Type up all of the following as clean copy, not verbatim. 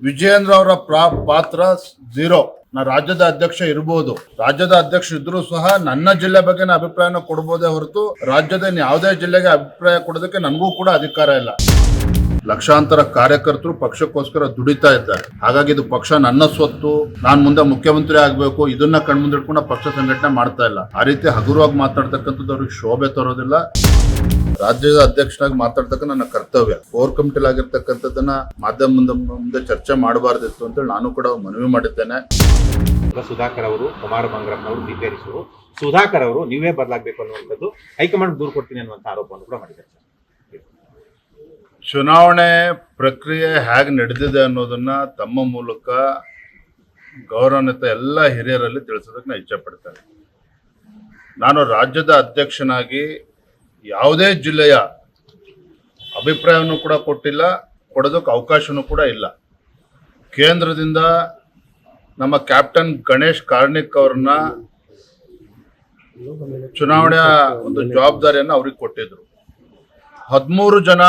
ವಿಜಯೇಂದ್ರ ಅವರ ಪಾತ್ರ ಝೀರೋ. ನಾ ರಾಜ್ಯದ ಅಧ್ಯಕ್ಷ ಇರಬಹುದು, ರಾಜ್ಯದ ಅಧ್ಯಕ್ಷ ಇದ್ರೂ ಸಹ ನನ್ನ ಜಿಲ್ಲೆ ಬಗ್ಗೆ ಅಭಿಪ್ರಾಯನ ಕೊಡಬಹುದೇ ಹೊರತು ರಾಜ್ಯದ ಯಾವುದೇ ಜಿಲ್ಲೆಗೆ ಅಭಿಪ್ರಾಯ ಕೊಡೋದಕ್ಕೆ ನನಗೂ ಕೂಡ ಅಧಿಕಾರ ಇಲ್ಲ. ಲಕ್ಷಾಂತರ ಕಾರ್ಯಕರ್ತರು ಪಕ್ಷಕ್ಕೋಸ್ಕರ ದುಡಿತಾ ಇದ್ದಾರೆ. ಹಾಗಾಗಿ ಇದು ಪಕ್ಷ ನನ್ನ ಸ್ವತ್ತು, ನಾನು ಮುಂದೆ ಮುಖ್ಯಮಂತ್ರಿ ಆಗ್ಬೇಕು, ಇದನ್ನ ಕಣ್ಮುಂದಿಟ್ಕೊಂಡು ಪಕ್ಷ ಸಂಘಟನೆ ಮಾಡ್ತಾ ಇಲ್ಲ. ಆ ರೀತಿ ಹಗುರವಾಗಿ ಮಾತಾಡ್ತಕ್ಕಂಥದ್ದು ಅವ್ರಿಗೆ ಶೋಭೆ ತರೋದಿಲ್ಲ. ರಾಜ್ಯದ ಅಧ್ಯಕ್ಷನಾಗಿ ಮಾತಾಡ್ತಕ್ಕ ನನ್ನ ಕರ್ತವ್ಯ. ಕೋರ್ ಕಮಿಟಿಲ್ ಆಗಿರ್ತಕ್ಕಂಥದ್ದನ್ನ ಮಾಧ್ಯಮದ ಮುಂದೆ ಚರ್ಚೆ ಮಾಡಬಾರ್ದಿತ್ತು ಅಂತೇಳಿ ನಾನು ಕೂಡ ಮನವಿ ಮಾಡಿದ್ದೇನೆ. ಸುಧಾಕರ್ ಅವರು, ಕುಮಾರ ಮಂಗರಪ್ಪನವರು, ಡಿಪೇರಿಸ್ ಅವರು, ಸುಧಾಕರ್ ಅವರು ನೀವೇ ಬದಲಾಗಬೇಕು ಅನ್ನುವಂಥದ್ದು ಹೈಕಮಾಂಡ್ ದೂರು ಕೊಡ್ತೀನಿ ಅನ್ನುವಂಥ ಆರೋಪವನ್ನು ಕೂಡ ಮಾಡಿದ್ದಾರೆ. ಚುನಾವಣೆ ಪ್ರಕ್ರಿಯೆ ಹೇಗೆ ನಡೆದಿದೆ ಅನ್ನೋದನ್ನ ತಮ್ಮ ಮೂಲಕ ಗೌರವಾನ್ವಿತ ಎಲ್ಲ ಹಿರಿಯರಲ್ಲಿ ತಿಳಿಸೋದಕ್ಕೆ ನಾನು ಇಚ್ಛೆ ಪಡ್ತೇನೆ. ನಾನು ರಾಜ್ಯದ ಅಧ್ಯಕ್ಷನಾಗಿ ಯಾವುದೇ ಜಿಲ್ಲೆಯ ಅಭಿಪ್ರಾಯವನ್ನು ಕೂಡ ಕೊಟ್ಟಿಲ್ಲ, ಕೊಡೋದಕ್ಕೆ ಅವಕಾಶನೂ ಕೂಡ ಇಲ್ಲ. ಕೇಂದ್ರದಿಂದ ನಮ್ಮ ಕ್ಯಾಪ್ಟನ್ ಗಣೇಶ್ ಕಾರ್ಣಿಕ್ ಅವ್ರನ್ನ ಚುನಾವಣೆಯ ಒಂದು ಜವಾಬ್ದಾರಿಯನ್ನು ಅವ್ರಿಗೆ ಕೊಟ್ಟಿದ್ರು. 13 ಜನ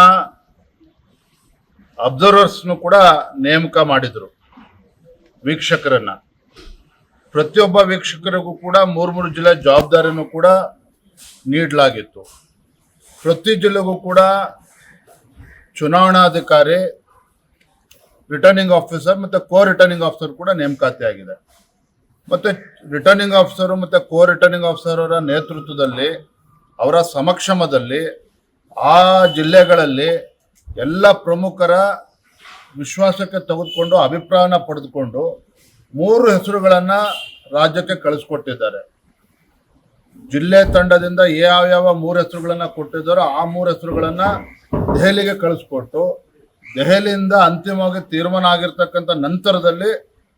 ಅಬ್ಸರ್ವರ್ಸ್ನು ಕೂಡ ನೇಮಕ ಮಾಡಿದ್ರು, ವೀಕ್ಷಕರನ್ನ. ಪ್ರತಿಯೊಬ್ಬ ವೀಕ್ಷಕರಿಗೂ ಕೂಡ 3 ಜಿಲ್ಲೆ ಜವಾಬ್ದಾರಿಯನ್ನು ಕೂಡ ನೀಡಲಾಗಿತ್ತು. ಪ್ರತಿ ಜಿಲ್ಲೆಗೂ ಕೂಡ ಚುನಾವಣಾಧಿಕಾರಿ, ರಿಟರ್ನಿಂಗ್ ಆಫೀಸರ್ ಮತ್ತು ಕೋ ರಿಟರ್ನಿಂಗ್ ಆಫೀಸರ್ ಕೂಡ ನೇಮಕಾತಿ ಆಗಿದೆ. ಮತ್ತು ರಿಟರ್ನಿಂಗ್ ಆಫೀಸರು ಮತ್ತು ಕೋ ರಿಟರ್ನಿಂಗ್ ಆಫೀಸರ್ ಅವರ ನೇತೃತ್ವದಲ್ಲಿ, ಅವರ ಸಮಕ್ಷಮದಲ್ಲಿ ಆ ಜಿಲ್ಲೆಗಳಲ್ಲಿ ಎಲ್ಲ ಪ್ರಮುಖರ ವಿಶ್ವಾಸಕ್ಕೆ ತೆಗೆದುಕೊಂಡು ಅಭಿಪ್ರಾಯನ ಪಡೆದುಕೊಂಡು 3 ಹೆಸರುಗಳನ್ನು ರಾಜ್ಯಕ್ಕೆ ಕಳಿಸ್ಕೊಟ್ಟಿದ್ದಾರೆ. ಜಿಲ್ಲೆ ತಂಡದಿಂದ ಯಾವ 3 ಹೆಸರುಗಳನ್ನು ಕೊಟ್ಟಿದ್ದಾರೋ ಆ 3 ಹೆಸರುಗಳನ್ನು ದೆಹಲಿಗೆ ಕಳಿಸ್ಕೊಟ್ಟು, ದೆಹಲಿಯಿಂದ ಅಂತಿಮವಾಗಿ ತೀರ್ಮಾನ ಆಗಿರ್ತಕ್ಕಂಥ ನಂತರದಲ್ಲಿ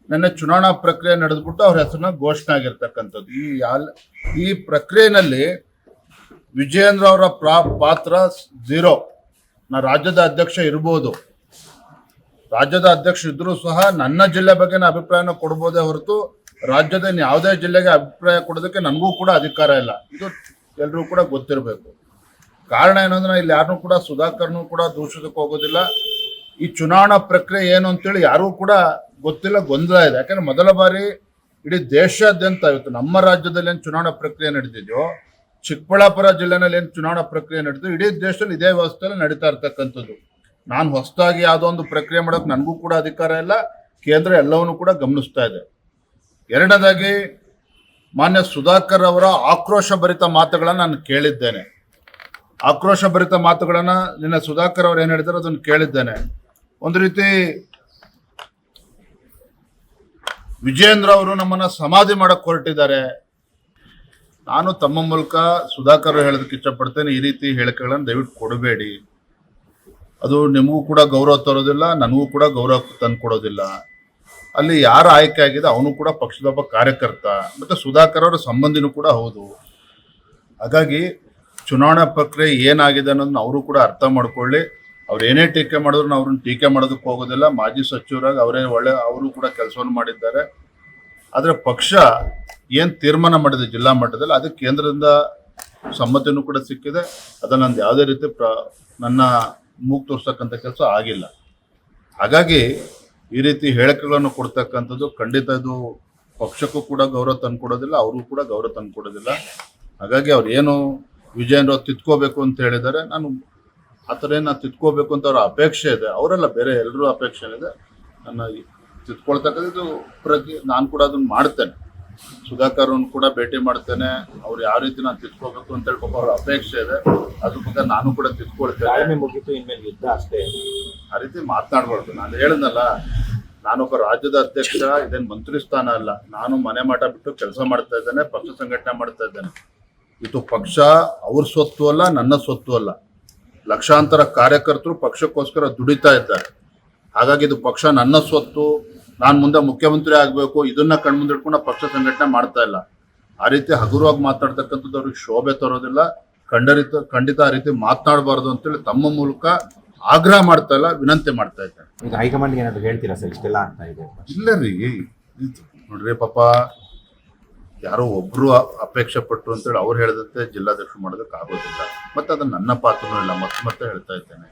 ನನ್ನ ಚುನಾವಣಾ ಪ್ರಕ್ರಿಯೆ ನಡೆದ್ಬಿಟ್ಟು ಅವ್ರ ಹೆಸರನ್ನ ಘೋಷಣೆ ಆಗಿರ್ತಕ್ಕಂಥದ್ದು. ಈ ಪ್ರಕ್ರಿಯೆಯಲ್ಲಿ ವಿಜಯೇಂದ್ರ ಅವರ ಪಾತ್ರ ಝೀರೋ. ನಾ ರಾಜ್ಯದ ಅಧ್ಯಕ್ಷ ಇರಬಹುದು, ರಾಜ್ಯದ ಅಧ್ಯಕ್ಷ ಇದ್ರೂ ಸಹ ನನ್ನ ಜಿಲ್ಲೆ ಬಗ್ಗೆ ಅಭಿಪ್ರಾಯನ ಕೊಡಬಹುದೇ ಹೊರತು ರಾಜ್ಯದ ಯಾವುದೇ ಜಿಲ್ಲೆಗೆ ಅಭಿಪ್ರಾಯ ಕೊಡೋದಕ್ಕೆ ನನಗೂ ಕೂಡ ಅಧಿಕಾರ ಇಲ್ಲ. ಇದು ಎಲ್ರಿಗೂ ಕೂಡ ಗೊತ್ತಿರಬೇಕು. ಕಾರಣ ಏನಂದ್ರೆ ಇಲ್ಲಿ ಯಾರನ್ನೂ ಕೂಡ ಸುಧಾಕರ್ನೂ ಕೂಡ ದೂಷಿಸಕ್ಕೆ ಹೋಗೋದಿಲ್ಲ. ಈ ಚುನಾವಣಾ ಪ್ರಕ್ರಿಯೆ ಏನು ಅಂತೇಳಿ ಯಾರಿಗೂ ಕೂಡ ಗೊತ್ತಿಲ್ಲ, ಗೊಂದಲ ಇದೆ. ಯಾಕಂದ್ರೆ ಮೊದಲ ಬಾರಿ ಇಡೀ ದೇಶಾದ್ಯಂತ ಇವತ್ತು ನಮ್ಮ ರಾಜ್ಯದಲ್ಲಿ ಏನು ಚುನಾವಣಾ ಪ್ರಕ್ರಿಯೆ ನಡೆದಿದೆಯೋ, ಚಿಕ್ಕಬಳ್ಳಾಪುರ ಜಿಲ್ಲೆನಲ್ಲಿ ಏನು ಚುನಾವಣಾ ಪ್ರಕ್ರಿಯೆ ನಡೆದಿದೆ, ಇಡೀ ದೇಶದಲ್ಲಿ ಇದೇ ವ್ಯವಸ್ಥೆಯಲ್ಲಿ ನಡೀತಾ ಇರ್ತಕ್ಕಂಥದ್ದು. ನಾನು ಹೊಸದಾಗಿ ಯಾವುದೋ ಒಂದು ಪ್ರಕ್ರಿಯೆ ಮಾಡೋಕೆ ನನಗೂ ಕೂಡ ಅಧಿಕಾರ ಇಲ್ಲ. ಕೇಂದ್ರ ಎಲ್ಲವನ್ನೂ ಕೂಡ ಗಮನಿಸ್ತಾ ಇದೆ. ಎರಡನೇದಾಗಿ ಮಾನ್ಯ ಸುಧಾಕರ್ ಅವರ ಆಕ್ರೋಶಭರಿತ ಮಾತುಗಳನ್ನು ನಾನು ಕೇಳಿದ್ದೇನೆ. ಆಕ್ರೋಶಭರಿತ ಮಾತುಗಳನ್ನು ನಿನ್ನೆ ಸುಧಾಕರ್ ಅವರು ಏನು ಹೇಳಿದಾರೋ ಅದನ್ನು ಕೇಳಿದ್ದೇನೆ. ಒಂದು ರೀತಿ ವಿಜಯೇಂದ್ರ ಅವರು ನಮ್ಮನ್ನ ಸಮಾಧಿ ಮಾಡಕ್ಕೆ ಹೊರಟಿದ್ದಾರೆ. ನಾನು ತಮ್ಮ ಮೂಲಕ ಸುಧಾಕರ್ ಹೇಳೋದಕ್ಕೆ ಇಷ್ಟಪಡ್ತೇನೆ, ಈ ರೀತಿ ಹೇಳಿಕೆಗಳನ್ನು ದಯವಿಟ್ಟು ಕೊಡಬೇಡಿ. ಅದು ನಿಮಗೂ ಕೂಡ ಗೌರವ ತರೋದಿಲ್ಲ, ನನಗೂ ಕೂಡ ಗೌರವ ತಂದು ಕೊಡೋದಿಲ್ಲ. ಅಲ್ಲಿ ಯಾರು ಆಯ್ಕೆ ಆಗಿದೆ ಅವನು ಕೂಡ ಪಕ್ಷದೊಬ್ಬ ಕಾರ್ಯಕರ್ತ, ಮತ್ತು ಸುಧಾಕರ್ ಅವರ ಸಂಬಂಧಿನೂ ಕೂಡ ಹೌದು. ಹಾಗಾಗಿ ಚುನಾವಣಾ ಪ್ರಕ್ರಿಯೆ ಏನಾಗಿದೆ ಅನ್ನೋದನ್ನ ಅವರು ಕೂಡ ಅರ್ಥ ಮಾಡ್ಕೊಳ್ಳಿ. ಅವ್ರು ಏನೇ ಟೀಕೆ ಮಾಡಿದ್ರು ಅವ್ರನ್ನ ಟೀಕೆ ಮಾಡೋದಕ್ಕೆ ಹೋಗೋದಿಲ್ಲ. ಮಾಜಿ ಸಚಿವರಾಗಿ ಅವರು ಕೂಡ ಕೆಲಸವನ್ನು ಮಾಡಿದ್ದಾರೆ. ಆದರೆ ಪಕ್ಷ ಏನು ತೀರ್ಮಾನ ಮಾಡಿದೆ ಜಿಲ್ಲಾ ಮಟ್ಟದಲ್ಲಿ, ಅದಕ್ಕೆ ಕೇಂದ್ರದಿಂದ ಸಮ್ಮತಿನೂ ಕೂಡ ಸಿಕ್ಕಿದೆ. ಅದನ್ನು ನಂದು ಯಾವುದೇ ರೀತಿ ನನ್ನ ಮೂಗು ತೋರಿಸ್ತಕ್ಕಂಥ ಕೆಲಸ ಆಗಿಲ್ಲ. ಹಾಗಾಗಿ ಈ ರೀತಿ ಹೇಳಿಕೆಗಳನ್ನು ಕೊಡ್ತಕ್ಕಂಥದ್ದು ಖಂಡಿತ ಇದು ಪಕ್ಷಕ್ಕೂ ಕೂಡ ಗೌರವ ತಂದು ಕೊಡೋದಿಲ್ಲ, ಅವ್ರಿಗೂ ಕೂಡ ಗೌರವ ತಂದು ಕೊಡೋದಿಲ್ಲ. ಹಾಗಾಗಿ ಅವ್ರು ಏನು ವಿಜಯೇಂದ್ರ ತಿದ್ಕೋಬೇಕು ಅಂತ ಹೇಳಿದ್ದಾರೆ, ನಾನು ಆ ಥರ ಏನು ತಿದ್ಕೋಬೇಕು ಅಂತ ಅವ್ರ ಅಪೇಕ್ಷೆ ಇದೆ. ಅವರೆಲ್ಲ ಬೇರೆ ಎಲ್ಲರೂ ಅಪೇಕ್ಷೆ ಇದೆ. ನನ್ನ ತಿದ್ಕೊಳ್ತಕ್ಕಂಥದ್ದು ನಾನು ಕೂಡ ಅದನ್ನು ಮಾಡ್ತೇನೆ. ಸುಧಾಕರ್ ಅವ್ರನ್ನ ಕೂಡ ಭೇಟಿ ಮಾಡ್ತೇನೆ. ಅವ್ರು ಯಾವ ರೀತಿ ನಾನು ತಿದ್ಕೋಬೇಕು ಅಂತ ಹೇಳಿ ಅವ್ರ ಅಪೇಕ್ಷೆ ಇದೆ. ಅದ್ರ ಬಗ್ಗೆ ನಾನು ಕೂಡ ತಿದ್ಕೊಳ್ತೇನೆ. ಮುಗಿತು, ಇನ್ಮೇಲೆ ಯುದ್ಧ ಅಷ್ಟೇ. ಆ ರೀತಿ ಮಾತನಾಡ್ಬಾರ್ದು. ನಾನು ಹೇಳಿದ್ನಲ್ಲ, ನಾನೊಬ್ಬ ರಾಜ್ಯದ ಅಧ್ಯಕ್ಷ, ಇದೇನು ಮಂತ್ರಿ ಸ್ಥಾನ ಅಲ್ಲ. ನಾನು ಮನೆ ಮಾಟ ಬಿಟ್ಟು ಕೆಲಸ ಮಾಡ್ತಾ ಇದ್ದೇನೆ, ಪಕ್ಷ ಸಂಘಟನೆ ಮಾಡ್ತಾ ಇದ್ದೇನೆ. ಇದು ಪಕ್ಷ ಅವ್ರ ಸ್ವತ್ತು ಅಲ್ಲ, ನನ್ನ ಸ್ವತ್ತು ಅಲ್ಲ. ಲಕ್ಷಾಂತರ ಕಾರ್ಯಕರ್ತರು ಪಕ್ಷಕ್ಕೋಸ್ಕರ ದುಡಿತಾ ಇದ್ದಾರೆ. ಹಾಗಾಗಿ ಇದು ಪಕ್ಷ ನನ್ನ ಸ್ವತ್ತು, ನಾನು ಮುಂದೆ ಮುಖ್ಯಮಂತ್ರಿ ಆಗಬೇಕು, ಇದನ್ನ ಕಣ್ಮುಂದಿಟ್ಕೊಂಡು ಪಕ್ಷ ಸಂಘಟನೆ ಮಾಡ್ತಾ ಇಲ್ಲ. ಆ ರೀತಿ ಹಗುರವಾಗಿ ಮಾತಾಡ್ತಕ್ಕಂಥದ್ದು ಅವ್ರಿಗೆ ಶೋಭೆ ತರೋದಿಲ್ಲ. ಖಂಡಿತ ಆ ರೀತಿ ಮಾತನಾಡಬಾರ್ದು ಅಂತೇಳಿ ತಮ್ಮ ಮೂಲಕ ಆಗ್ರಹ ಮಾಡ್ತಾ ಇಲ್ಲ, ವಿನಂತಿ ಮಾಡ್ತಾ ಇದ್ದಾರೆ. ಈಗ ಹೈಕಮಾಂಡ್ಗೆ ಏನಾದ್ರು ಹೇಳ್ತೀರಾ ಸರ್? ಇಷ್ಟೆಲ್ಲ ಆಗ್ತಾ ಇದೆ. ಇಲ್ಲ ರೀ, ನೋಡ್ರಿ ಪಾಪ ಯಾರೋ ಒಬ್ರು ಅಪೇಕ್ಷೆ ಪಟ್ಟರು ಅಂತೇಳಿ ಅವ್ರು ಹೇಳಿದಂತೆ ಜಿಲ್ಲಾಧ್ಯಕ್ಷರು ಮಾಡೋದಕ್ಕೆ ಆಗೋದಿಲ್ಲ. ಮತ್ತೆ ಅದು ನನ್ನ ಪಾತ್ರನೂ ಇಲ್ಲ, ಮತ್ತೆ ಹೇಳ್ತಾ ಇದ್ದೇನೆ.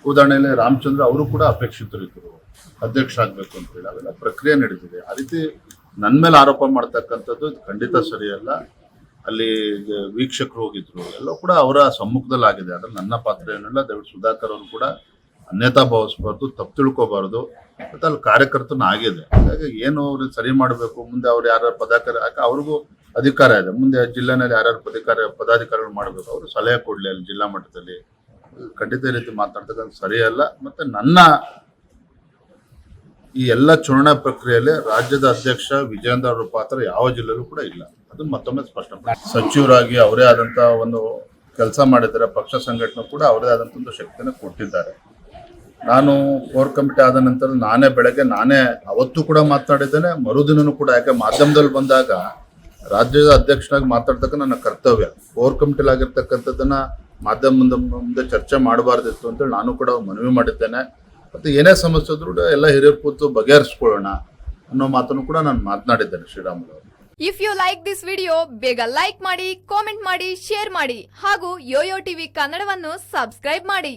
ಉದಾಹರಣೆಯಲ್ಲಿ ರಾಮಚಂದ್ರ ಅವರು ಕೂಡ ಅಪೇಕ್ಷಿತರಿದ್ದರು. ಅಧ್ಯಕ್ಷ ಆಗಬೇಕು ಅಂತೇಳಿ ಅವೆಲ್ಲ ಪ್ರಕ್ರಿಯೆ ನಡೀತಿದೆ. ಆ ರೀತಿ ನನ್ನ ಮೇಲೆ ಆರೋಪ ಮಾಡ್ತಕ್ಕಂಥದ್ದು ಇದು ಖಂಡಿತ ಸರಿಯಲ್ಲ. ಅಲ್ಲಿ ವೀಕ್ಷಕರು ಹೋಗಿದ್ರು, ಎಲ್ಲ ಕೂಡ ಅವರ ಸಮ್ಮುಖದಲ್ಲಿ ಆಗಿದೆ. ಅದ್ರಲ್ಲಿ ನನ್ನ ಪಾತ್ರ ಏನಿಲ್ಲ. ದಯವಿಟ್ಟು ಸುಧಾಕರ್ ಅವರು ಕೂಡ ಅನ್ಯತಾ ಭಾವಿಸ್ಬಾರ್ದು, ತಪ್ಪು ತಿಳ್ಕೊಬಾರ್ದು. ಮತ್ತು ಅಲ್ಲಿ ಕಾರ್ಯಕರ್ತನ ಆಗಿದೆ. ಹಾಗಾಗಿ ಏನು ಅವ್ರಿಗೆ ಸರಿ ಮಾಡಬೇಕು, ಮುಂದೆ ಅವ್ರು ಯಾರು ಅವ್ರಿಗೂ ಅಧಿಕಾರ ಇದೆ. ಮುಂದೆ ಜಿಲ್ಲೆನಲ್ಲಿ ಯಾರ್ಯಾರು ಪದಾಧಿಕಾರಿಗಳು ಮಾಡಬೇಕು, ಅವರು ಸಲಹೆ ಕೊಡಲಿ ಅಲ್ಲಿ ಜಿಲ್ಲಾ ಮಟ್ಟದಲ್ಲಿ. ಖಂಡಿತ ಈ ರೀತಿ ಮಾತನಾಡ್ತಕ್ಕಂಥ ಸರಿಯಲ್ಲ. ಮತ್ತು ನನ್ನ ಈ ಎಲ್ಲ ಚುನಾವಣಾ ಪ್ರಕ್ರಿಯೆಯಲ್ಲಿ ರಾಜ್ಯದ ಅಧ್ಯಕ್ಷ ವಿಜಯೇಂದ್ರ ಅವರ ಪಾತ್ರ ಯಾವ ಜಿಲ್ಲೆಯಲ್ಲೂ ಕೂಡ ಇಲ್ಲ. ಅದು ಮತ್ತೊಮ್ಮೆ ಸ್ಪಷ್ಟ. ಸಚಿವರಾಗಿ ಅವರೇ ಆದಂಥ ಒಂದು ಕೆಲಸ ಮಾಡಿದ್ದಾರೆ. ಪಕ್ಷ ಸಂಘಟನೆ ಕೂಡ ಅವರೇ ಆದಂಥ ಒಂದು ಶಕ್ತಿಯನ್ನು ಕೊಟ್ಟಿದ್ದಾರೆ. ನಾನು ಕೋರ್ ಕಮಿಟಿ ಆದ ನಂತರ ನಾನೇ ಅವತ್ತು ಕೂಡ ಮಾತನಾಡಿದ್ದೇನೆ, ಮರುದಿನನೂ ಕೂಡ. ಯಾಕೆ ಮಾಧ್ಯಮದಲ್ಲಿ ಬಂದಾಗ ರಾಜ್ಯದ ಅಧ್ಯಕ್ಷನಾಗಿ ಮಾತಾಡ್ತಕ್ಕ ನನ್ನ ಕರ್ತವ್ಯ. ಕೋರ್ ಕಮಿಟಿಲಿ ಆಗಿರ್ತಕ್ಕಂಥದ್ದನ್ನ ಮಾಧ್ಯಮದ ಮುಂದೆ ಚರ್ಚೆ ಮಾಡಬಾರ್ದಿತ್ತು ಅಂತೇಳಿ ನಾನು ಕೂಡ ಮನವಿ ಮಾಡಿದ್ದೇನೆ. ಮತ್ತು ಏನೇ ಸಮಸ್ಯೆ ಇದ್ರೂ ಎಲ್ಲ ಹಿರಿಯರು ಕೂತು ಬಗೆಹರಿಸ್ಕೊಳ್ಳೋಣ ಅನ್ನೋ ಮಾತನ್ನು ಕೂಡ ನಾನು ಮಾತನಾಡಿದ್ದೇನೆ ಶ್ರೀರಾಮುಲು ಅವರು. If you like this video ಬೇಗ ಲೈಕ್ ಮಾಡಿ, ಕಾಮೆಂಟ್ ಮಾಡಿ, ಶೇರ್ ಮಾಡಿ ಹಾಗೂ ಯೋಯೋ ಟಿವಿ ಕನ್ನಡವನ್ನು ಸಬ್ಸ್ಕ್ರೈಬ್ ಮಾಡಿ.